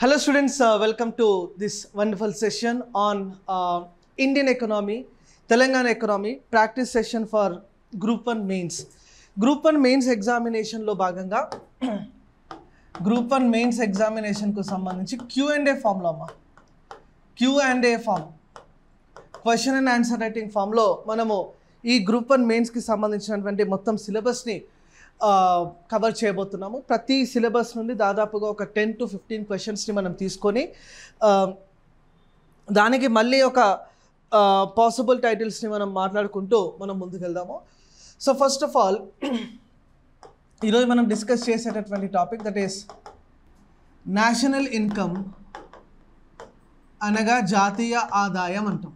Hello students, welcome to this wonderful session on Indian economy, Telangana economy, practice session for Group 1 mains. Group 1 mains examination lo bhaganga Group 1 mains examination ku sambandhinchi Q&A form lo amma Q&A form question and answer writing form lo manamu ee Group 1 mains ki sambandhinchinatuvanti mottham syllabus ni cover చేయబోతున్నాము. ప్రతి syllabus నుండి దాదాపుగా ఒక 10 to 15 క్వశ్చన్స్ని మనం తీసుకొని దానికి మళ్ళీ ఒక పాసిబుల్ టైటిల్స్ని మనం మాట్లాడుకుంటూ మనం ముందుకెళ్దాము. సో ఫస్ట్ ఆఫ్ ఆల్ ఈరోజు మనం డిస్కస్ చేసేటటువంటి topic that is national income అనగా జాతీయ ఆదాయం అంటాం.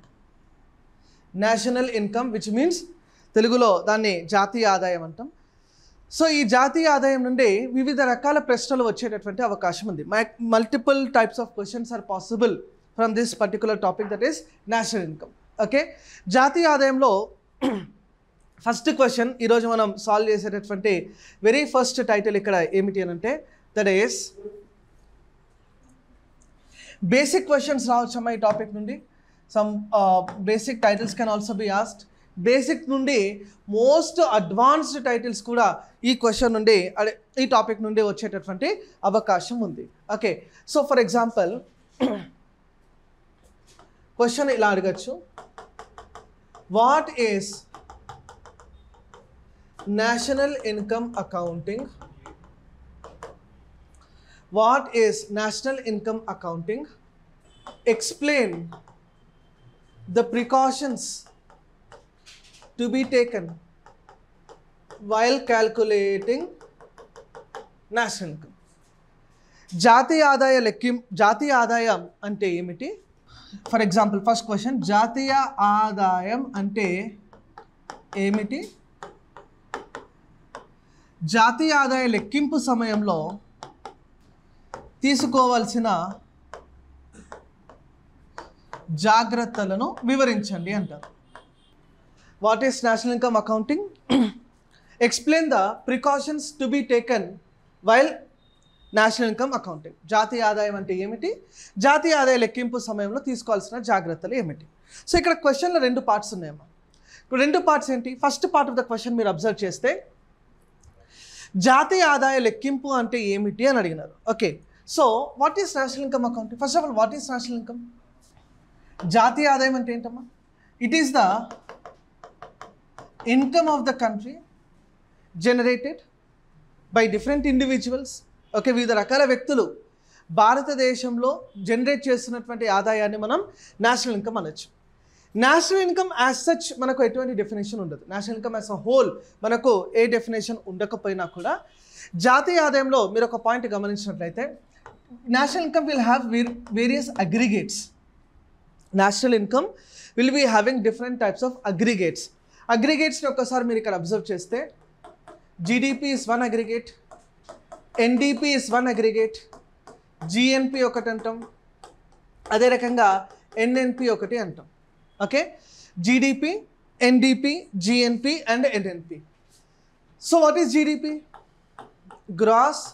నేషనల్ ఇన్కమ్ విచ్ మీన్స్ తెలుగులో దాన్ని జాతీయ ఆదాయం అంటాం. సో ఈ జాతీయ ఆదాయం నుండి వివిధ రకాల ప్రశ్నలు వచ్చేటటువంటి అవకాశం ఉంది. Multiple types of questions are possible from this particular topic that is national income. Okay, జాతీయ ఆదాయంలో ఫస్ట్ క్వశ్చన్ ఈరోజు మనం సాల్వ్ చేసేటటువంటి వెరీ ఫస్ట్ టైటిల్ ఇక్కడ ఏమిటి అని అంటే దట్ ఈస్ బేసిక్ క్వశ్చన్స్ రావచ్చమ్మా ఈ టాపిక్ నుండి. Some basic titles can also be asked. Basic నుండి మోస్ట్ అడ్వాన్స్డ్ టైటిల్స్ కూడా ఈ క్వశ్చన్ నుండి ఈ టాపిక్ నుండి వచ్చేటటువంటి అవకాశం ఉంది. Okay, so for example question ఇలా అడగచ్చు, what is national income accounting? What is national income accounting? Explain the precautions to be taken while calculating national income. జాతీయ ఆదాయం అంటే ఏమిటి? ఫర్ ఎగ్జాంపుల్ ఫస్ట్ క్వశ్చన్, జాతీయ ఆదాయం అంటే ఏమిటి? జాతీయ ఆదాయ లెక్కింపు సమయంలో తీసుకోవాల్సిన జాగ్రత్తలను వివరించండి అంటారు. What is national income accounting? Explain the precautions to be taken while national income accounting. జాతీయ ఆదాయం అంటే ఏమిటి? జాతీయ ఆదాయ లెక్కింపు సమయంలో తీసుకోవాల్సిన జాగ్రత్తలు ఏమిటి? సో ఇక్కడ క్వశ్చన్లో రెండు పార్ట్స్ ఉన్నాయమ్మా. ఇప్పుడు రెండు పార్ట్స్ ఏంటి? First part of the question మీరు అబ్జర్వ్ చేస్తే జాతీయ ఆదాయ లెక్కింపు అంటే ఏమిటి అని అడిగినారు. Okay, so what is national income accounting? First of all what is national income? జాతీయ ఆదాయం అంటే ఏంటమ్మా? It is the income of the country generated by different individuals. Okay, వివిధ రకాల వ్యక్తులు భారతదేశంలో జనరేట్ చేస్తున్నటువంటి ఆదాయాన్ని మనం నేషనల్ ఇన్కమ్ అనొచ్చు. నేషనల్ ఇన్కమ్ యాజ్ సచ్ మనకు ఎటువంటి డెఫినేషన్ ఉండదు. National income as a whole మనకు ఏ డెఫినేషన్ ఉండకపోయినా కూడా జాతీయ ఆదాయంలో మీరు ఒక పాయింట్ గమనించినట్లయితే national income will have various aggregates. National income will be having different types of aggregates. అగ్రిగేట్స్ని ఒక్కసారి మీరు ఇక్కడ అబ్జర్వ్ చేస్తే GDP is one aggregate, NDP is one aggregate, GNP ఒకటి అంటాం, అదే రకంగా ఎన్ఎన్పి ఒకటి అంటాం. Okay, GDP, NDP, GNP and NNP. So what is GDP? Gross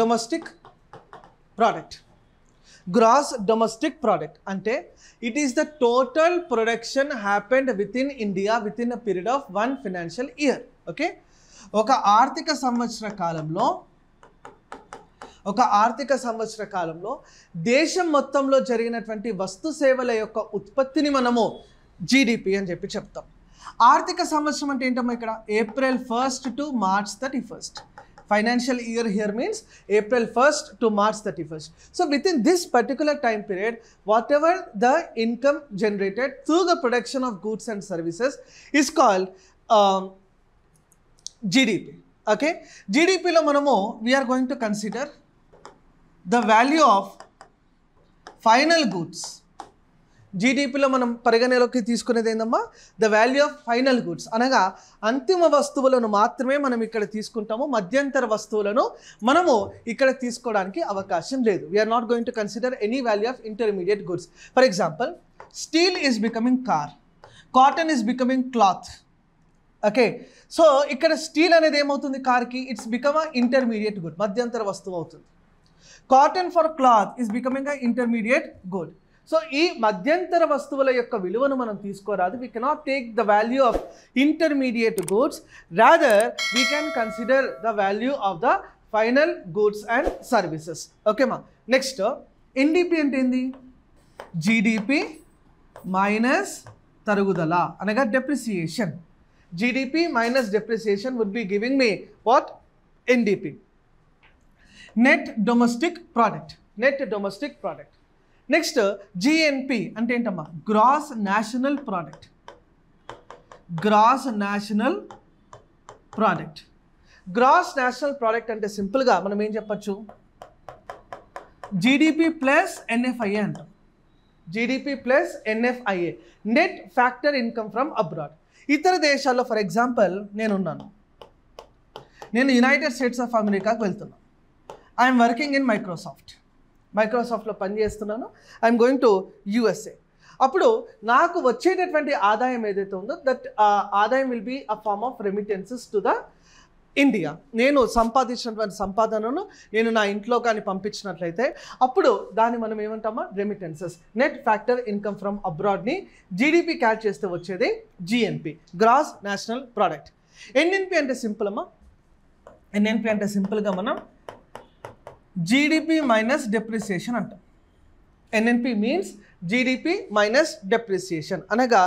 domestic product. Gross domestic product అంటే it is the total production happened within India within a period of 1 financial year. Okay, ఒక ఆర్థిక సంవత్సర కాలంలో దేశం మొత్తంలో జరిగినటువంటి వస్తు సేవల యొక్క ఉత్పత్తిని మనము జీడిపి అని చెప్పి చెప్తాం. ఆర్థిక సంవత్సరం అంటే ఏంటమ్మా? ఇక్కడ April 1st to March 31st. Financial year here means April 1st to March 31st. So within this particular time period, whatever the income generated through the production of goods and services is called GDP. Okay, GDP lo manamu we are going to consider the value of final goods. జీడిపిలో మనం పరిగణలోకి తీసుకునేది ఏందమ్మా? The value of final goods అనగా అంతిమ వస్తువులను మాత్రమే మనం ఇక్కడ తీసుకుంటాము. మధ్యంతర వస్తువులను మనము ఇక్కడ తీసుకోవడానికి అవకాశం లేదు. We are not going to consider any value of intermediate goods. For example, steel is becoming car, cotton is becoming cloth. Okay, so ఇక్కడ స్టీల్ అనేది ఏమవుతుంది? కార్కి it's become a intermediate good, మధ్యంతర వస్తువు అవుతుంది. Cotton for cloth is becoming a intermediate good. So ఈ మధ్యంతర వస్తువుల యొక్క విలువను మనం తీసుకోరాదు. We cannot take the value of intermediate goods, rather we can consider the value of the final goods and services. ఓకేమా. నెక్స్ట్ ఎన్డిపి అంటే ఏంది? జీడిపి మైనస్ తరుగుదల అనగా depreciation. GDP minus depreciation would be giving me what? NDP. Net domestic product. Net domestic product. Next GNP అంటే ఏంటమ్మా? Gross national product. Gross national product. Gross national product అంటే సింపుల్గా మనం ఏం చెప్పచ్చు? జీడిపి ప్లస్ ఎన్ఎఫ్ఐఏ అంటాం. GDP plus NFIA, net factor income from abroad. ఇతర దేశాల్లో ఫర్ ఎగ్జాంపుల్ నేను యునైటెడ్ స్టేట్స్ ఆఫ్ అమెరికాకి వెళ్తున్నాను. ఐఎమ్ వర్కింగ్ ఇన్ మైక్రోసాఫ్ట్లో పనిచేస్తున్నాను. I am going to USA. అప్పుడు నాకు వచ్చేటటువంటి ఆదాయం ఏదైతే ఉందో దట్ ఆదాయం will be a form of remittances to the India. నేను సంపాదించినటువంటి సంపాదనను నేను నా ఇంట్లో కానీ పంపించినట్లయితే అప్పుడు దాన్ని మనం ఏమంటామా? Remittances. Net factor income from అబ్రాడ్ని జీడిపి క్యాచ్ చేస్తే వచ్చేది GNP, gross national product. NNP అంటే సింపుల్ అమ్మా. ఎన్ఎన్పి అంటే సింపుల్గా మనం జీడిపి మైనస్ డెప్రిసియేషన్ అంటాం. NNP means GDP minus depreciation అనగా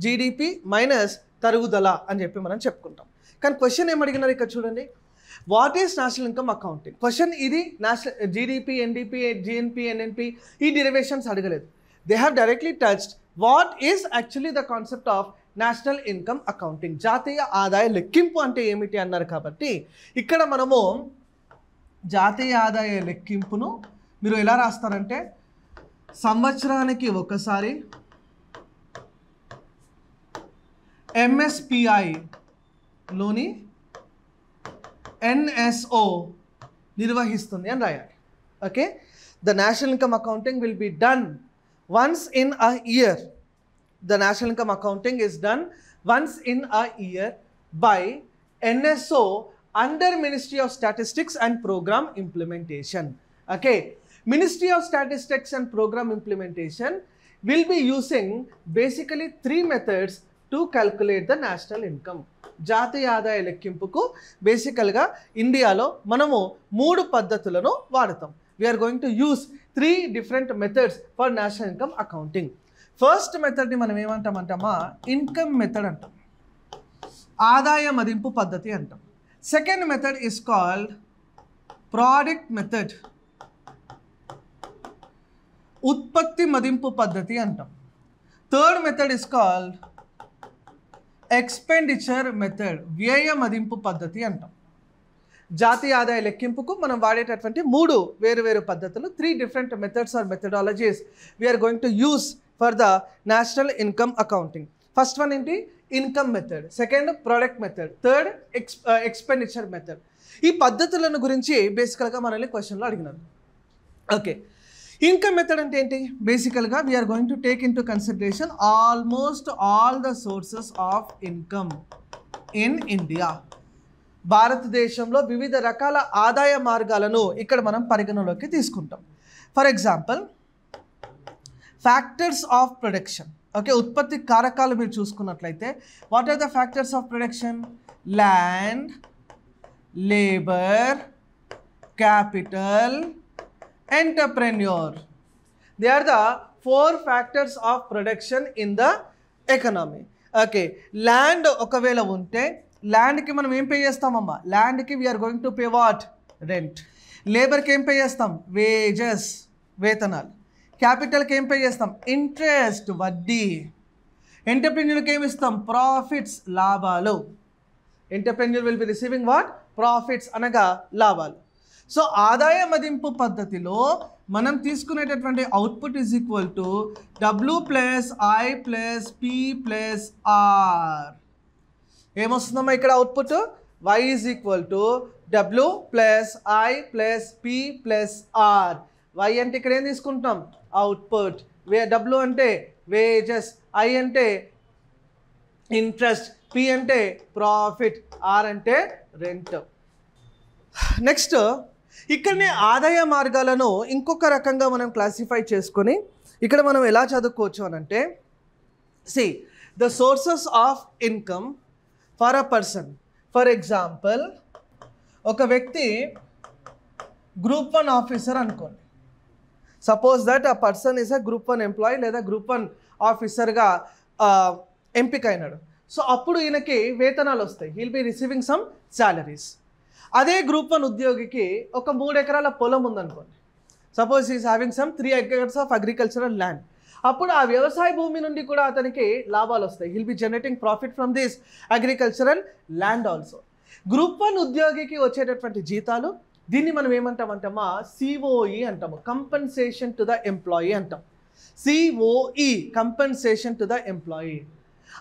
జీడిపి మైనస్ తరుగుదల అని చెప్పి మనం చెప్పుకుంటాం. కానీ క్వశ్చన్ ఏం అడిగినారు ఇక్కడ చూడండి, what is national income accounting. Question ఇది national GDP, NDP, GNP, NNP ఈ డెరివేషన్స్ అడగలేదు. They have directly touched what is actually the concept of national income accounting. జాతీయ ఆదాయ లెక్కింపు అంటే ఏమిటి అన్నారు కాబట్టి ఇక్కడ మనము జాతీయ ఆదాయ లెక్కింపును మీరు ఎలా రాస్తారంటే సంవత్సరానికి ఒకసారి ఎంఎస్పిఐలోని ఎన్ఎస్ఓ నిర్వహిస్తుంది అని రాయాలి. Okay. The national income accounting will be done once in a year. The national income accounting is done once in a year by NSO under Ministry of Statistics and Program Implementation. Okay, Ministry of Statistics and Program Implementation will be using basically 3 methods to calculate the national income. జాతీయ ఆదాయ లెక్కింపుకు బేసికల్గా ఇండియాలో మనము 3 పద్ధతులను వాడతాం. We are going to use 3 different methods for national income accounting. First మెథడ్ని మనం ఏమంటామంటామా? ఇన్కమ్ మెథడ్ అంటాం, ఆదాయ మదింపు పద్ధతి అంటాం. Second method is called product method, ఉత్పత్తి మదింపు పద్ధతి అంటాం. Third method is called expenditure method, వ్యయ మదింపు పద్ధతి అంటాం. జాతీయ ఆదాయ లెక్కింపుకు మనం వాడేటటువంటి 3 వేరు పద్ధతులు, 3 different methods or methodologies we are going to use for the national income accounting. First one ఏంటి? Income method. Second product method. Third expenditure method. ఈ పద్ధతులను గురించి బేసికల్గా మనల్ని క్వశ్చన్లో అడిగినారు. ఓకే, ఇన్కమ్ మెథడ్ అంటే ఏంటి? బేసికల్గా we are going to take into consideration almost all the sources of income in India. భారతదేశంలో వివిధ రకాల ఆదాయ మార్గాలను ఇక్కడ మనం పరిగణలోకి తీసుకుంటాం. For example factors of production. Okay, ఉత్పత్తి కారకాలు మీరు చూసుకున్నట్లయితే what are the factors of production? Land, labour, capital, entrepreneur. They are the 4 factors of production in the economy. Okay, land ఒకవేళ ఉంటే ల్యాండ్కి మనం ఏం పే చేస్తామమ్మా? ల్యాండ్కి we are going to pay what? Rent. లేబర్కి ఏం పే చేస్తాం? వేజెస్, వేతనాలు. క్యాపిటల్కి ఏం పే చేస్తాం? ఇంట్రెస్ట్, వడ్డీ. ఎంటర్ప్రెన్యూర్కి ఏమి ఇస్తాం? ప్రాఫిట్స్, లాభాలు. Entrepreneur will be receiving what? Profits అనగా లాభాలు. సో ఆదాయ మదింపు పద్ధతిలో మనం తీసుకునేటటువంటి output is equal to W plus I plus P plus R. ఏమొస్తుందమ్మా ఇక్కడ output? Y is equal to W plus I plus P plus R. Y అంటే ఇక్కడ ఏం తీసుకుంటాం? అవుట్పుట్. W అంటే వేజెస్, I అంటే ఇంట్రెస్ట్, P అంటే ప్రాఫిట్, R అంటే rent. Next ఇక్కడనే ఆదాయ మార్గాలను ఇంకొక రకంగా మనం క్లాసిఫై చేసుకొని ఇక్కడ మనం ఎలా చదువుకోవచ్చు అని అంటే the sources of income for a person. For example ఒక వ్యక్తి గ్రూప్ 1 ఆఫీసర్ అనుకోండి. సపోజ్ దట్ ఆ person is a group 1 employee లేదా గ్రూప్ 1 ఆఫీసర్గా ఎంపిక అయినాడు. సో అప్పుడు ఈయనకి వేతనాలు వస్తాయి. He'll be receiving some salaries. అదే గ్రూప్ 1 ఉద్యోగికి ఒక 3 ఎకరాల పొలం ఉందనుకోండి. Suppose is having some 3 acres of agricultural land. అప్పుడు ఆ వ్యవసాయ భూమి నుండి కూడా అతనికి లాభాలు వస్తాయి. He'll be generating profit from this agricultural land also. Group 1 ఉద్యోగికి వచ్చేటటువంటి జీతాలు దీన్ని మనం ఏమంటామంటామా సిఓఈ అంటాము, కంపెన్సేషన్ టు ద ఎంప్లాయీ అంటాం. COE compensation to the employee.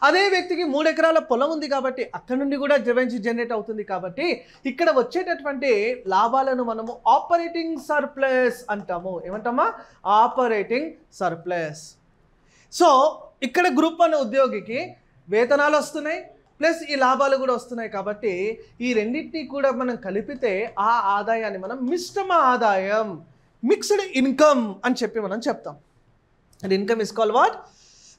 అదే వ్యక్తికి 3 ఎకరాల పొలం ఉంది కాబట్టి అక్కడ నుండి కూడా రెవెన్యూ జనరేట్ అవుతుంది కాబట్టి ఇక్కడ వచ్చేటటువంటి లాభాలను మనము ఆపరేటింగ్ సర్ప్లస్ అంటాము. ఏమంటామా ఆపరేటింగ్ సర్ప్లస్. సో ఇక్కడ గ్రూప్ 1 ఉద్యోగికి వేతనాలు వస్తున్నాయి ప్లస్ ఈ లాభాలు కూడా వస్తున్నాయి కాబట్టి ఈ రెండింటినీ కూడా మనం కలిపితే ఆ ఆదాయాన్ని మనం మిశ్రమ ఆదాయం, మిక్స్డ్ ఇన్కమ్ అని చెప్పి మనం చెప్తాం. And income is called what?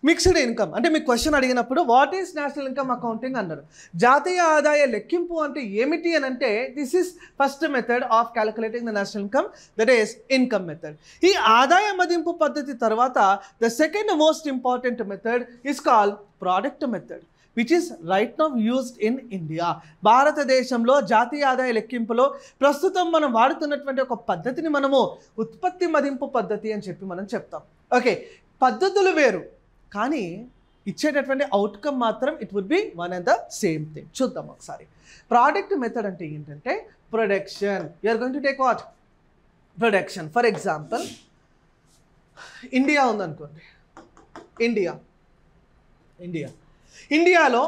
Mixed income. అంటే మీకు క్వశ్చన్ అడిగినప్పుడు what is national income accounting అన్నారు. జాతీయ ఆదాయ లెక్కింపు అంటే ఏమిటి అని అంటే this is first method of calculating the national income, that is income method. ఈ ఆదాయ మదింపు పద్ధతి తర్వాత the second most important method is called product method, which is right now used in India. భారతదేశంలో జాతీయ ఆదాయ లెక్కింపులో ప్రస్తుతం మనం వాడుతున్నటువంటి ఒక పద్ధతిని మనము ఉత్పత్తి మదింపు పద్ధతి అని చెప్పి మనం చెప్తాం. ఓకే, పద్ధతులు వేరు కానీ ఇచ్చేటటువంటి అవుట్కమ్ మాత్రం it would be one and the same thing. చూద్దాం ఒకసారి. ప్రోడక్ట్ మెథడ్ అంటే ఏంటంటే production. You are going to take what? Production. For example India ఉందనుకోండి. ఇండియాలో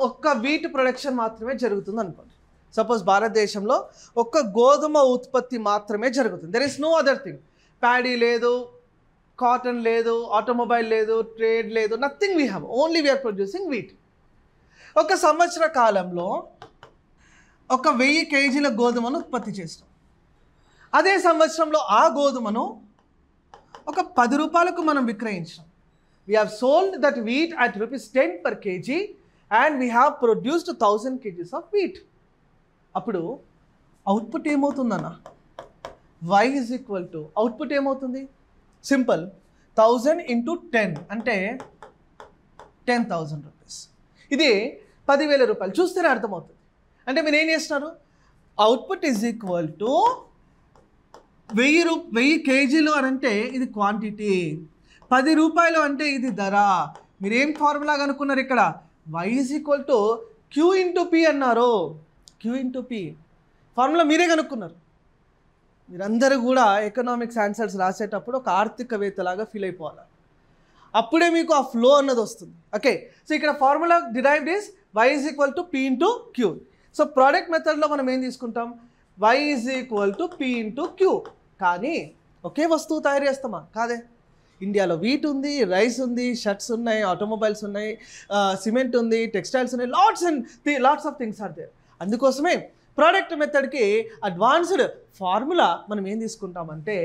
ఒక్క వీట్ ప్రొడక్షన్ మాత్రమే జరుగుతుంది అనుకోండి. సపోజ్ భారతదేశంలో ఒక్క గోధుమ ఉత్పత్తి మాత్రమే జరుగుతుంది. There is no other thing. Paddy లేదు, కాటన్ లేదు, ఆటోమొబైల్ లేదు, ట్రేడ్ లేదు, nothing we have, only we are producing wheat. ఒక సంవత్సర కాలంలో 1000 kgs గోధుమను ఉత్పత్తి చేస్తాం. అదే సంవత్సరంలో ఆ గోధుమను ఒక 10 రూపాయలకు మనం విక్రయించాం. We have sold that wheat at ₹10 per kg and we have produced 1000 kgs of wheat. అప్పుడు అవుట్పుట్ ఏమవుతుందన్న? Y is equal to output ఏమవుతుంది? సింపుల్, 1000 into 10 అంటే 10,000 రూపీస్. ఇది 10,000 రూపాయలు. చూస్తేనే అర్థమవుతుంది. అంటే మీరు ఏం చేస్తున్నారు? Output is equal to 1000 kgs అని అంటే ఇది క్వాంటిటీ, 10 రూపాయలు అంటే ఇది ధర. మీరేం ఫార్ములా కనుక్కున్నారు ఇక్కడ? Y is equal to Q into P అన్నారు. Q into P ఫార్ములా మీరే కనుక్కున్నారు. మీరందరూ కూడా ఎకనామిక్స్ ఆన్సర్స్ రాసేటప్పుడు ఒక ఆర్థికవేత్తలాగా ఫీల్ అయిపోవాలి. అప్పుడే మీకు ఆ ఫ్లో అన్నది వస్తుంది. ఓకే, సో ఇక్కడ formula derived is Y is equal to P into Q. So product మెథడ్లో మనం ఏం తీసుకుంటాం? Y is equal to P into Q. కానీ ఒకే వస్తువు తయారు చేస్తామా? కాదే. ఇండియాలో వీట్ ఉంది, రైస్ ఉంది, షర్ట్స్ ఉన్నాయి, ఆటోమొబైల్స్ ఉన్నాయి, సిమెంట్ ఉంది, టెక్స్టైల్స్ ఉన్నాయి, lots of things are there. అందుకోసమే ప్రోడక్ట్ మెథడ్కి అడ్వాన్స్డ్ ఫార్ములా మనం ఏం తీసుకుంటామంటే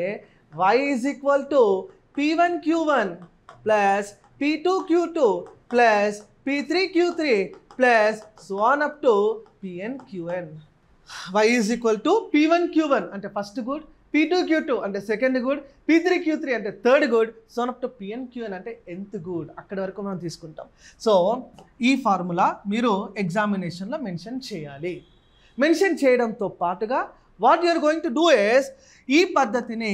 Y is equal to P1Q1 plus P2Q2 plus P3Q3 plus so on up to PNQN. Y is equal to P1Q1 అంటే first good, P2Q2 అంటే second good, P3Q3 అంటే third good, so on up to PNQN అంటే nth good. అక్కడి వరకు మనం తీసుకుంటాం. So ఈ formula మీరు ఎగ్జామినేషన్లో మెన్షన్ చేయాలి. మెన్షన్ చేయడంతో పాటుగా what you are going to do is ఈ పద్ధతిని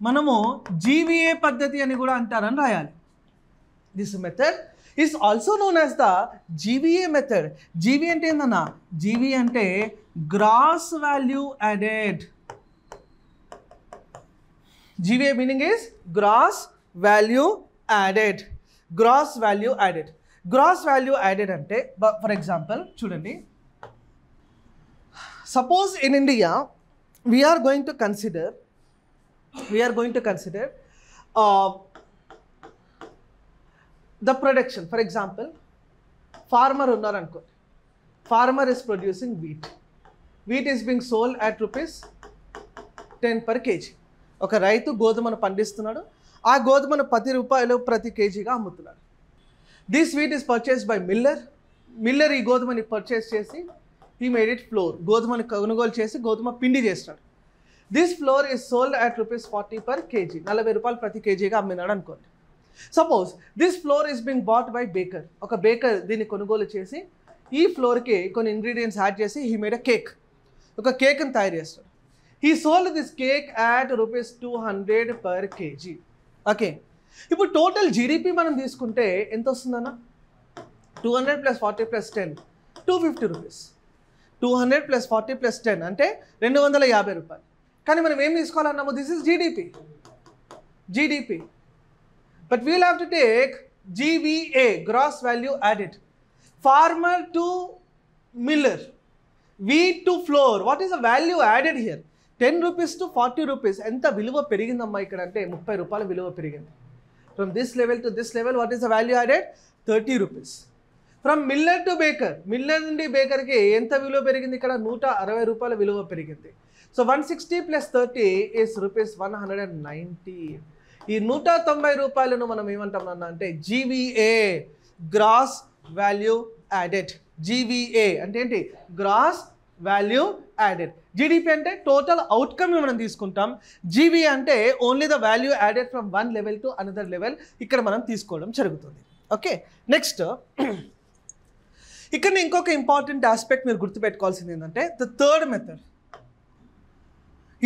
మనము జీవీఏ పద్ధతి అని కూడా అంటారని రాయాలి. This method is also known as the GVA method. GV అంటే ఏందన్నా? జీవీ అంటే gross value added. GVA meaning is gross value added. Gross value added. Gross value added అంటే ఫర్ ఎగ్జాంపుల్ చూడండి. Suppose in India we are going to consider the production. For example, farmer unnar anko. Farmer is producing wheat. Wheat is being sold at 10 per kg. ఒక రైతు గోధుమను పండిస్తున్నాడు, ఆ గోధుమను 10 రూపాయలు ప్రతి కేజీగా అమ్ముతున్నాడు. This wheat is purchased by miller ఈ గోధుమని పర్చేస్ చేసి he made it flour, గోధుమని కొనుగోలు చేసి గోధుమ పిండి చేస్తాడు. This flour is sold at ₹40 per kg, 40 రూపాయలు ప్రతి కేజీగా అమ్మినాడు అనుకోండి. Suppose this flour is being bought by baker, ఒక బేకర్ దీన్ని కొనుగోలు చేసి ఈ ఫ్లోర్కి కొన్ని ఇంగ్రీడియంట్స్ యాడ్ చేసి హీ మేడ్ అ కేక్, ఒక కేక్ని తయారు చేస్తాడు. He sold this cake at ₹200 per kg. Okay, ఇప్పుడు టోటల్ జీడిపి మనం తీసుకుంటే ఎంత వస్తుందన్న? 200 + 40 + 10 250 రూపీస్. 200 + 40 + 10 అంటే 250 రూపాయలు. కానీ మనం ఏం తీసుకోవాలన్నాము? This is GDP. But we'll have to take GVA, gross value added. Farmer to miller, wheat to flour, what is the value added here? 10 rupees to 40 rupees. ఎంత విలువ పెరిగిందమ్మా ఇక్కడ అంటే 30 రూపాయల విలువ పెరిగింది. From this level to this level, what is the value added? 30 rupees. From miller to baker, Miller నుండి బేకర్కి ఎంత విలువ పెరిగింది? ఇక్కడ 160 రూపాయల విలువ పెరిగింది. So 160 + 30 is ₹190. ఈ 190 రూపాయలను మనం ఏమంటాం అన్న అంటే GVA, gross value added. GVA అంటే ఏంటి? Gross value added. జీడిపి అంటే టోటల్ అవుట్కమ్ మనం తీసుకుంటాం. GVA అంటే only the value added from one level to another level ఇక్కడ మనం తీసుకోవడం జరుగుతుంది. ఓకే, నెక్స్ట్ ఇక్కడ ఇంకొక ఇంపార్టెంట్ ఆస్పెక్ట్ మీరు గుర్తుపెట్టుకోవాల్సింది ఏంటంటే the third method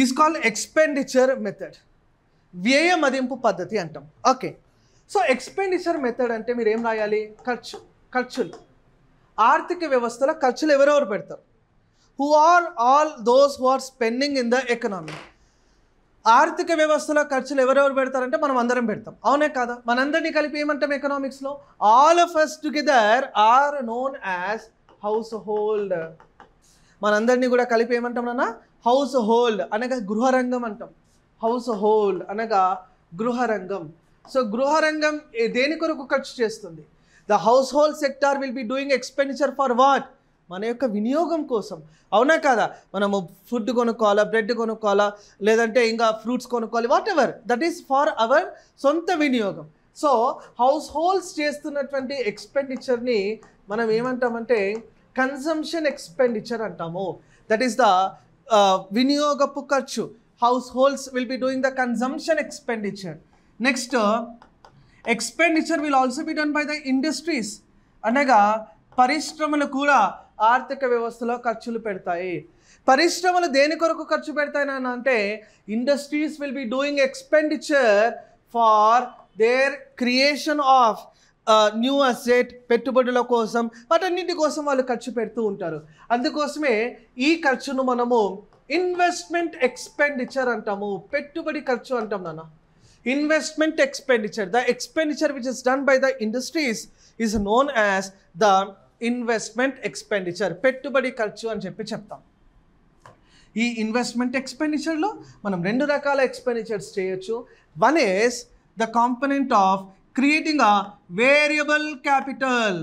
is called expenditure method. వ్యయ మదింపు పద్ధతి అంటాం. ఓకే, సో ఎక్స్పెండిచర్ మెథడ్ అంటే మీరు ఏం రాయాలి? ఖర్చులు. ఆర్థిక వ్యవస్థలో ఖర్చులు ఎవరెవరు పెడతారు? Who are all those who are spending in the economy. ఆర్థిక వ్యవస్థలో ఖర్చులు ఎవరెవరు పెడతారంటే మనం అందరం పెడతాం, అవునే కాదా? మనందరినీ కలిపి ఏమంటాం ఎకనామిక్స్లో? All of us together are known as household. మనందరినీ కూడా కలిపి ఏమంటాం నాన్న? హౌస్ హోల్డ్ అనగా గృహరంగం అంటాం. హౌస్ హోల్డ్ అనగా గృహరంగం. సో గృహరంగం దేని కొరకు ఖర్చు చేస్తుంది? The house hold sector will be doing expenditure for what? మన యొక్క వినియోగం కోసం, అవునా కాదా? మనము ఫుడ్ కొనుక్కోవాలా, బ్రెడ్ కొనుక్కోవాలా, లేదంటే ఇంకా ఫ్రూట్స్ కొనుక్కోవాలి, what ever, that is for hour సొంత వినియోగం. సో హౌస్ హోల్డ్స్ చేస్తున్నటువంటి ఎక్స్పెండిచర్ని మనం ఏమంటామంటే కన్సంప్షన్ ఎక్స్పెండిచర్ అంటాము. దట్ ఈస్ ద వినియోగపు ఖర్చు. House holds will be doing the consumption expenditure. Next expenditure will also be done by the industries, అనగా పరిశ్రమలు కూడా ఆర్థిక వ్యవస్థలో ఖర్చులు పెడతాయి. పరిశ్రమలు దేని కొరకు ఖర్చు పెడతాయి అంటే industries will be doing expenditure for their creation of new asset, పెట్టుబడుల కోసం, వాటన్నిటి కోసం వాళ్ళు ఖర్చు పెడుతూ ఉంటారు. అందుకోసమే ఈ ఖర్చును మనము ఇన్వెస్ట్మెంట్ ఎక్స్పెండిచర్ అంటాము, పెట్టుబడి ఖర్చు అంటాం నాన్న. Investment expenditure, the expenditure which is done by the industries is known as the investment expenditure, పెట్టుబడి ఖర్చు అని చెప్తాం. ఈ ఇన్వెస్ట్మెంట్ ఎక్స్పెండిచర్లో మనం రెండు రకాల ఎక్స్పెండిచర్స్ చేయొచ్చు. One is the component of creating a variable capital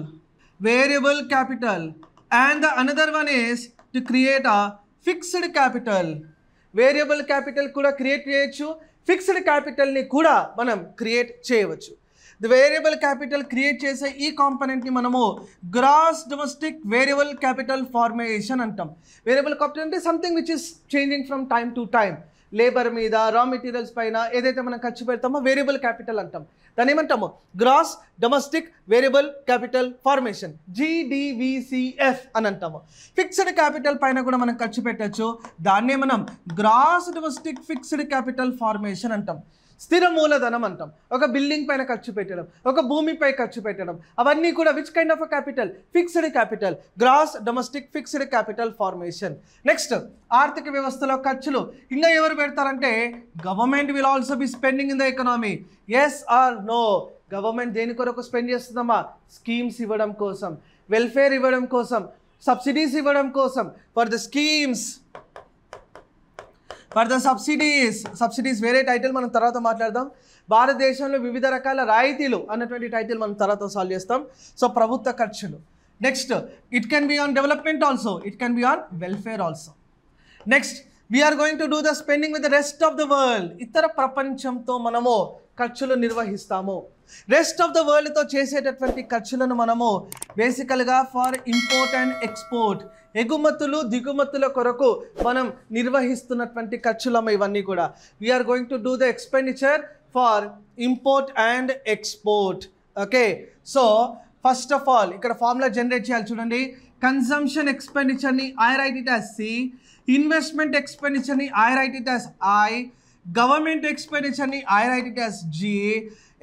and the another one is to create a fixed capital. Variable capital కూడా క్రియేట్ చేయొచ్చు, ఫిక్స్డ్ క్యాపిటల్ని కూడా మనం క్రియేట్ చేయవచ్చు. ద వేరియబుల్ క్యాపిటల్ క్రియేట్ చేసే ఈ కాంపనెంట్ని మనము gross domestic variable capital formation అంటాం. వేరియబుల్ క్యాపిటల్ అంటే something which is changing from time to time. Labour మీద, రా మెటీరియల్స్ పైన ఏదైతే మనం ఖర్చు పెడతామో వేరియబుల్ క్యాపిటల్ అంటాం. దాన్ని ఏమంటాము? Gross domestic variable capital formation, GDVCF అని అంటాము. ఫిక్స్డ్ క్యాపిటల్ పైన కూడా మనం ఖర్చు పెట్టచ్చు, దాన్నే మనం gross domestic fixed capital formation అంటాం. స్థిర మూలధనం అంటాం. ఒక బిల్డింగ్ పైన ఖర్చు పెట్టడం, ఒక భూమిపై ఖర్చు పెట్టడం, అవన్నీ కూడా which kind of a capital? Fixed capital, gross domestic fixed capital formation. Next ఆర్థిక వ్యవస్థలో ఖర్చులు ఇంకా ఎవరు పెడతారంటే government will also be spending in the economy. Yes or no? Government దేని కొరకు స్పెండ్ చేస్తుందమ్మా? స్కీమ్స్ ఇవ్వడం కోసం, వెల్ఫేర్ ఇవ్వడం కోసం, సబ్సిడీస్ ఇవ్వడం కోసం, for the schemes, for the subsidies వేరే టైటిల్ మనం తర్వాత మాట్లాడదాం. భారతదేశంలో వివిధ రకాల రాయితీలు అన్నటువంటి టైటిల్ మనం తర్వాత సాల్వ్ చేస్తాం. సో ప్రభుత్వ ఖర్చులు. Next it can be on development also, it can be on welfare also. Next we are going to do the spending with the rest of the world. ఇతర ప్రపంచంతో మనము ఖర్చులు నిర్వహిస్తాము. రెస్ట్ ఆఫ్ ద వరల్డ్తో చేసేటటువంటి ఖర్చులను మనము బేసికల్గా ఫర్ ఇంపోర్ట్ అండ్ ఎక్స్పోర్ట్, ఎగుమతులు దిగుమతుల కొరకు మనం నిర్వహిస్తున్నటువంటి ఖర్చులమ్మ ఇవన్నీ కూడా. We are going to do the expenditure for import and export. Okay, so first of all ఇక్కడ ఫార్ములా జనరేట్ చేయాలి చూడండి. కన్సంప్షన్ ఎక్స్పెండిచర్ని I write it as C, investment ఎక్స్పెండిచర్ని I write it as I, government ఎక్స్పెండిచర్ని I write it as G,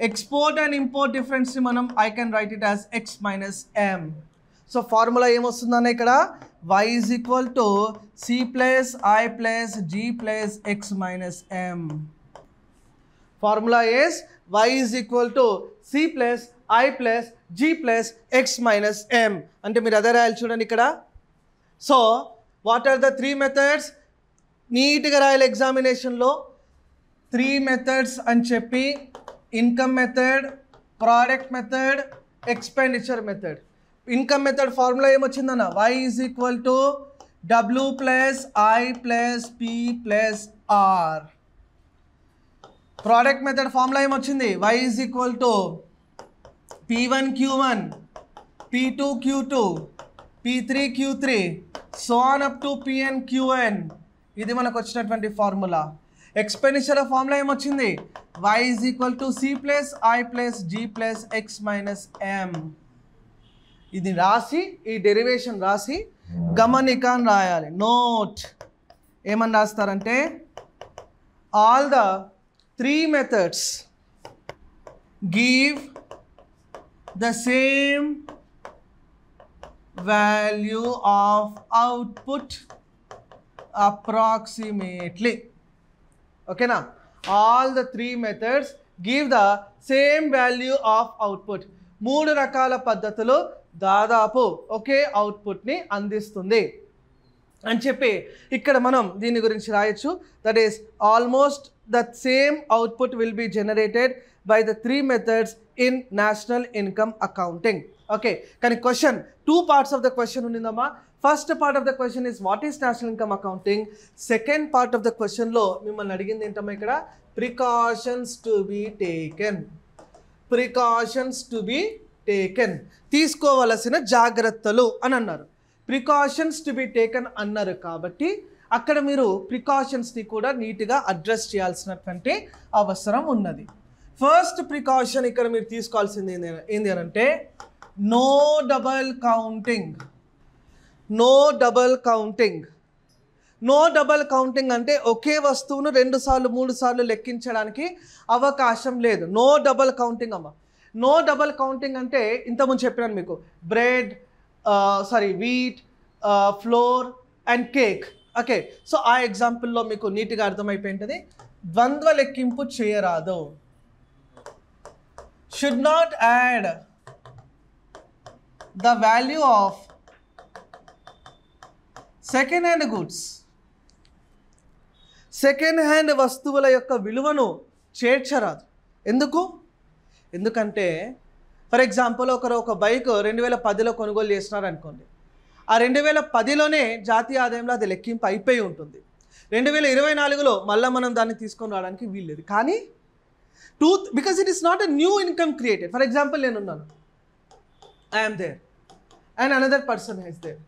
export and import డిఫరెన్స్ని మనం I can write it as X minus M. So formula ఏమొస్తుందన్న ఇక్కడ y is equal to c plus I plus g plus x minus m. Formula is y is equal to c plus I plus g plus x minus m. అంటే మీరు అదే రాయాలి చూడండి ఇక్కడ. So what are the 3 methods? నీట్గా రాయాలి ఎగ్జామినేషన్లో. 3 methods అని చెప్పి income method, product method, expenditure method. Income method formula ఏమొచ్చిందన్న y is equal to w plus I plus P plus R. Product method formula ఏమొచ్చింది? y is equal to p1 q1, p2 q2, p3 q3, so on up to pn qn. ఇది మనకు వచ్చినటువంటి ఫార్ములా. Expenditure formula ఏమొచ్చింది? y is equal to c plus I plus g plus x minus m. ఇది రాసి ఈ derivation రాసి గమనిక అని రాయాలి. నోట్ ఏమని రాస్తారంటే all the 3 methods give the same value of output approximately. ఓకేనా? All the 3 methods give the same value of output. 3 రకాల పద్ధతులు దాదాపు ఒకే అవుట్పుట్ని అందిస్తుంది అని చెప్పి ఇక్కడ మనం దీని గురించి రాయొచ్చు. That is almost the same output will be generated by the 3 methods in national income accounting. Okay, కానీ question 2 parts of the question ఉండిందమ్మా. First part of the question is what is national income accounting. Second part of the క్వశ్చన్లో మిమ్మల్ని అడిగింది ఏంటమ్మా ఇక్కడ? Precautions to be taken. Precautions to be taken, తీసుకోవలసిన జాగ్రత్తలు అని అన్నారు. ప్రికాషన్స్ టు బి టేకెన్ అన్నారు కాబట్టి అక్కడ మీరు ప్రికాషన్స్ని కూడా నీట్గా అడ్రస్ చేయాల్సినటువంటి అవసరం ఉన్నది. ఫస్ట్ ప్రికాషన్ ఇక్కడ మీరు తీసుకోవాల్సింది ఏంటి అని అంటే no double counting. No double counting. No double counting అంటే ఒకే వస్తువును 2 సార్లు 3 సార్లు లెక్కించడానికి అవకాశం లేదు. నో డబల్ కౌంటింగ్ అమ్మ. నో డబల్ కౌంటింగ్ అంటే ఇంతకుముందు చెప్పినాను మీకు, bread, wheat, floor and cake. Okay, so ఆ ఎగ్జాంపుల్లో మీకు నీట్గా అర్థమైపోయింటుంది. ద్వంద్వ లెక్కింపు చేయరాదు. Should not add the value of second hand goods. Second hand వస్తువుల యొక్క విలువను చేర్చరాదు. ఎందుకంటే ఫర్ ఎగ్జాంపుల్ ఒక బైక్ 2010లో కొనుగోలు చేస్తున్నారు అనుకోండి. ఆ 2010లోనే జాతీయ ఆదాయంలో అది లెక్కింపు అయిపోయి ఉంటుంది. 2024లో మళ్ళీ మనం దాన్ని తీసుకొని రావడానికి వీల్లేదు. కానీ because it is not a new income created. For example నేనున్నాను, I'm there and another person he's there.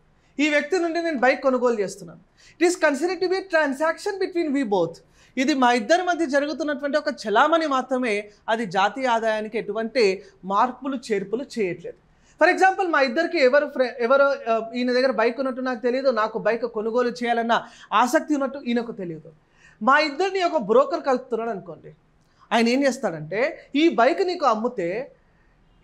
ఈ వ్యక్తి నుండి నేను బైక్ కొనుగోలు చేస్తున్నాను. It is considered to be transaction between we both. ఇది మా ఇద్దరి మధ్య జరుగుతున్నటువంటి ఒక చలామణి మాత్రమే. అది జాతీయ ఆదాయానికి ఎటువంటి మార్పులు చేర్పులు చేయట్లేదు. ఫర్ ఎగ్జాంపుల్ మా ఇద్దరికి ఎవరో ఈయన దగ్గర బైక్ ఉన్నట్టు నాకు తెలియదు, నాకు బైక్ కొనుగోలు చేయాలన్న ఆసక్తి ఉన్నట్టు ఈయనకు తెలియదు. మా ఇద్దరిని ఒక బ్రోకర్ కలుపుతున్నాడు అనుకోండి. ఆయన ఏం చేస్తాడంటే ఈ బైక్ నీకు అమ్మితే,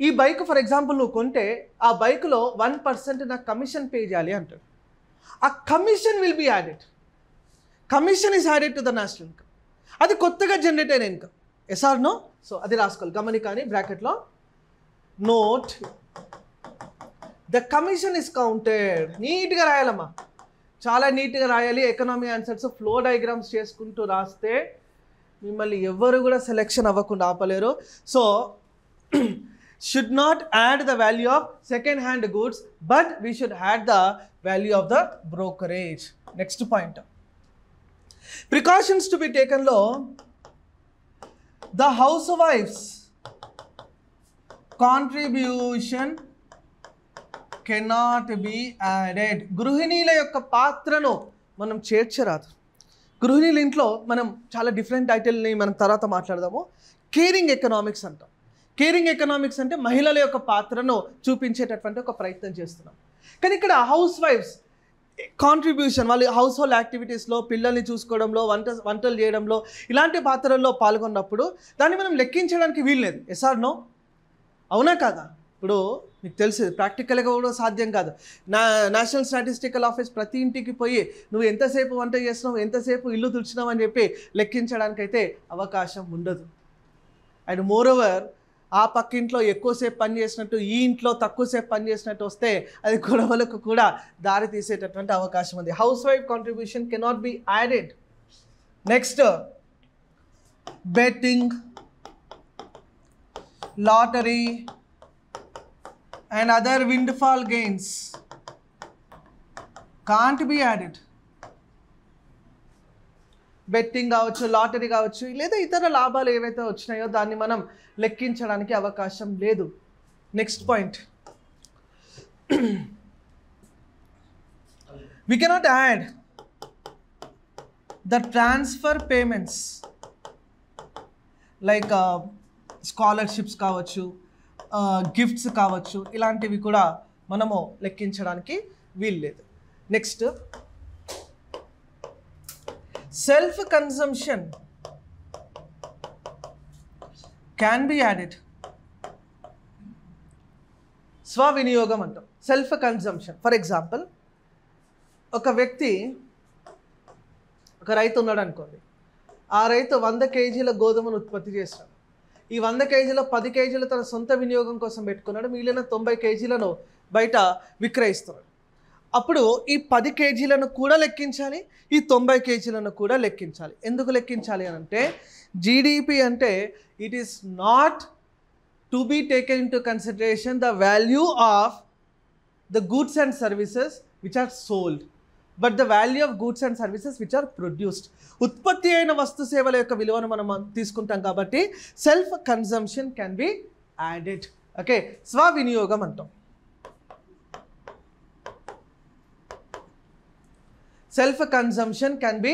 ఈ బైక్ ఫర్ ఎగ్జాంపుల్ నువ్వు కొంటే ఆ బైక్లో 1% నాకు కమిషన్ పే చేయాలి అంటాడు. ఆ commission will be added. Commission is added to the national income. అది కొత్తగా జనరేట్ అయిన income. Yes or no? So అది రాసుకోవాలి. గమనిక అని బ్రాకెట్లో note the commission is counted. నీట్గా రాయాలమ్మా, చాలా నీట్గా రాయాలి. ఎకనామీ ఆన్సర్స్ ఫ్లో డయాగ్రామ్స్ చేసుకుంటూ రాస్తే మిమ్మల్ని ఎవరు కూడా సెలెక్షన్ అవ్వకుండా ఆపలేరు. So should not add the value of second hand goods, but we should add the value of the brokerage. Next point, precautions to be టేకన్లో ద హౌస్ వైఫ్స్ కాంట్రిబ్యూషన్ కెనాట్ బి యాడెడ్. గృహిణీల యొక్క పాత్రను మనం చేర్చరాదు. గృహిణీల ఇంట్లో మనం చాలా డిఫరెంట్ టైటిల్ని మనం తర్వాత మాట్లాడదాము. కేరింగ్ ఎకనామిక్స్ అంటాం. కేరింగ్ ఎకనామిక్స్ అంటే మహిళల యొక్క పాత్రను చూపించేటటువంటి ఒక ప్రయత్నం చేస్తున్నాం. కానీ ఇక్కడ హౌస్ వైఫ్స్ కాంట్రిబ్యూషన్, వాళ్ళు హౌస్ హోల్డ్ యాక్టివిటీస్లో పిల్లల్ని చూసుకోవడంలో, వంటలు చేయడంలో ఇలాంటి పాత్రల్లో పాల్గొన్నప్పుడు దాన్ని మనం లెక్కించడానికి వీల్లేదు. Yes or no? అవునా కాదా? ఇప్పుడు మీకు తెలుసు ప్రాక్టికల్గా కూడా సాధ్యం కాదు. నేషనల్ స్టాటిస్టికల్ ఆఫీస్ ప్రతి ఇంటికి పోయి నువ్వు ఎంతసేపు వంట చేస్తున్నావు, ఎంతసేపు ఇల్లు తుడిచినావు అని చెప్పి లెక్కించడానికైతే అవకాశం ఉండదు. అండ్ మోరోవర్ ఆ పక్కింట్లో ఎక్కువసేపు పని చేసినట్టు, ఈ ఇంట్లో తక్కువసేపు పని చేసినట్టు వస్తే అది గొడవలకు కూడా దారి తీసేటటువంటి అవకాశం ఉంది. House wife contribution cannot be added. Next, betting, lottery and other windfall gains can't be added. Betting కావచ్చు, లాటరీ కావచ్చు, లేదా ఇతర లాభాలు ఏవైతే వచ్చినాయో దాన్ని మనం లెక్కించడానికి అవకాశం లేదు. Next point, we cannot add the transfer payments like scholarships కావచ్చు, గిఫ్ట్స్ కావచ్చు, ఇలాంటివి కూడా మనము లెక్కించడానికి వీల్లేదు. Next, self consumption can be added. స్వవినియోగం అంటాం, సెల్ఫ్ కన్సంప్షన్. ఫర్ ఎగ్జాంపుల్, ఒక వ్యక్తి, ఒక రైతు ఉన్నాడు అనుకోండి. ఆ రైతు 100 కేజీల గోధుమను ఉత్పత్తి చేస్తాడు. ఈ 100 కేజీలో 10 కేజీలు తన సొంత వినియోగం కోసం పెట్టుకున్నాడు, మిగిలిన 90 కేజీలను బయట విక్రయిస్తున్నాడు. అప్పుడు ఈ 10 కేజీలను కూడా లెక్కించాలి, ఈ 90 కేజీలను కూడా లెక్కించాలి. ఎందుకు లెక్కించాలి అని అంటే, జీడిపి అంటే it is not to be taken into consideration the value of the goods and services which are sold, but the value of goods and services which are produced. ఉత్పత్తి అయిన వస్తు సేవల యొక్క విలువను మనం తీసుకుంటాం కాబట్టి self consumption can be added. Okay, స్వవినియోగం అంటాం. Self consumption can be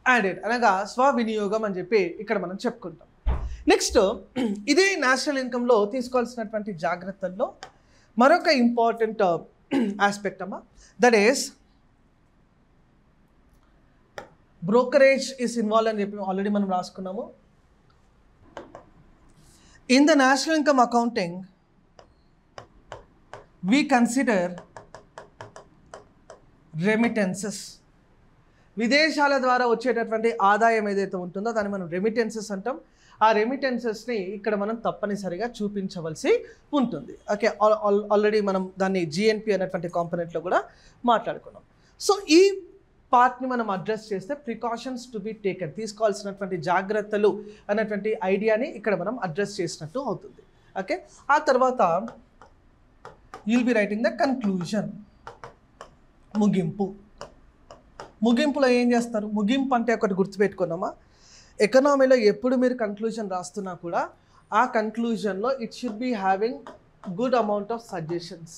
added అనగా స్వవినియోగం అని చెప్పి ఇక్కడ మనం చెప్పుకుంటాం. నెక్స్ట్, ఇదే నేషనల్ ఇన్కంలో తీసుకోవాల్సినటువంటి జాగ్రత్తల్లో మరొక ఇంపార్టెంట్ ఆస్పెక్ట్ అమ్మా, that is brokerage is involve అని చెప్పి ఆల్రెడీ మనం రాసుకున్నాము. In the national income accounting we consider remittances. విదేశాల ద్వారా వచ్చేటటువంటి ఆదాయం ఏదైతే ఉంటుందో దాన్ని మనం రెమిటెన్సెస్ అంటాం. ఆ రెమిటెన్సెస్ని ఇక్కడ మనం తప్పనిసరిగా చూపించవలసి ఉంటుంది. ఓకే, ఆల్రెడీ మనం దాన్ని జిఎన్పి అనేటువంటి కాంపోనెంట్లో కూడా మాట్లాడుకున్నాం. సో ఈ పార్ట్ని మనం అడ్రస్ చేస్తే ప్రికాషన్స్ టు బి టేకెన్, తీసుకోవాల్సినటువంటి జాగ్రత్తలు అనేటువంటి ఐడియాని ఇక్కడ మనం అడ్రస్ చేసినట్టు అవుతుంది. ఓకే, ఆ తర్వాత you'll be writing the conclusion, ముగింపు. ముగింపులో ఏం చేస్తారు? ముగింపు అంటే ఒకటి గుర్తుపెట్టుకున్నామా, ఎకనామీలో ఎప్పుడు మీరు కన్క్లూజన్ రాస్తున్నా కూడా ఆ కన్క్లూజన్లో it should be having good amount of suggestions.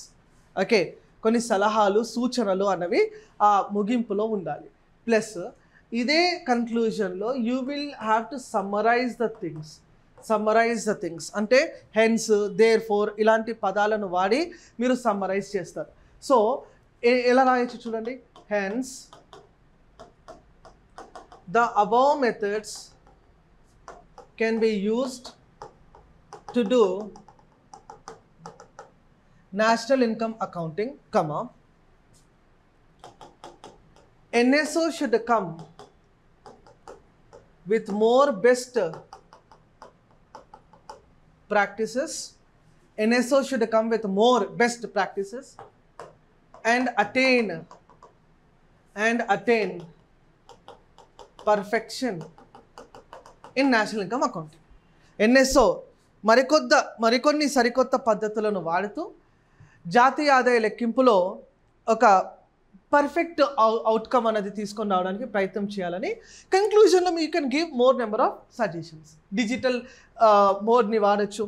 Okay, కొన్ని సలహాలు, సూచనలు అన్నవి ఆ ముగింపులో ఉండాలి. ప్లస్ ఇదే కన్క్లూజన్లో you will have to summarize the things అంటే హెన్స్, దేర్ ఫోర్ ఇలాంటి పదాలను వాడి మీరు సమ్మరైజ్ చేస్తారు. సో ఎలా రాయొచ్చు చూడండి, hence the above methods can be used to do national income accounting, comma, NSO should come with more best practices. NSO should come with more best practices and attain perfection in national income accounting. NSO మరికొన్ని సరికొత్త పద్ధతులను వాడుతూ జాతీయ ఆదాయ లెక్కింపులో ఒక perfect outcome అనేది తీసుకొని రావడానికి ప్రయత్నం చేయాలని కంక్లూజన్లో you can give more number of suggestions. Digital మోడ్ని వాడచ్చు,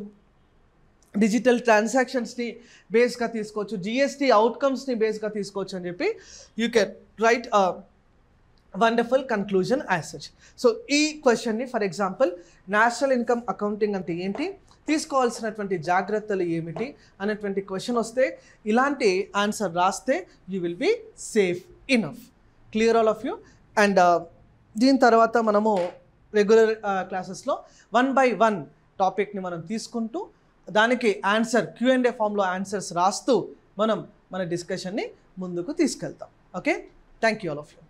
డిజిటల్ ట్రాన్సాక్షన్స్ని బేస్గా తీసుకోవచ్చు, జిఎస్టీ అవుట్కమ్స్ని బేస్గా తీసుకోవచ్చు అని చెప్పి you can write wonderful conclusion as such. So ఈ క్వశ్చన్ని for example national income accounting అంటే ఏంటి, తీసుకోవాల్సినటువంటి జాగ్రత్తలు ఏమిటి అనేటువంటి క్వశ్చన్ వస్తే ఇలాంటి ఆన్సర్ రాస్తే you will be safe enough. Clear all of you. And దీని తర్వాత మనము రెగ్యులర్ క్లాసెస్లో 1 by 1 టాపిక్ని మనం తీసుకుంటూ దానికి ఆన్సర్ Q&A ఫామ్లో ఆన్సర్స్ రాస్తూ మనం మన డిస్కషన్ని ముందుకు తీసుకెళ్తాం. Okay, thank you all of you.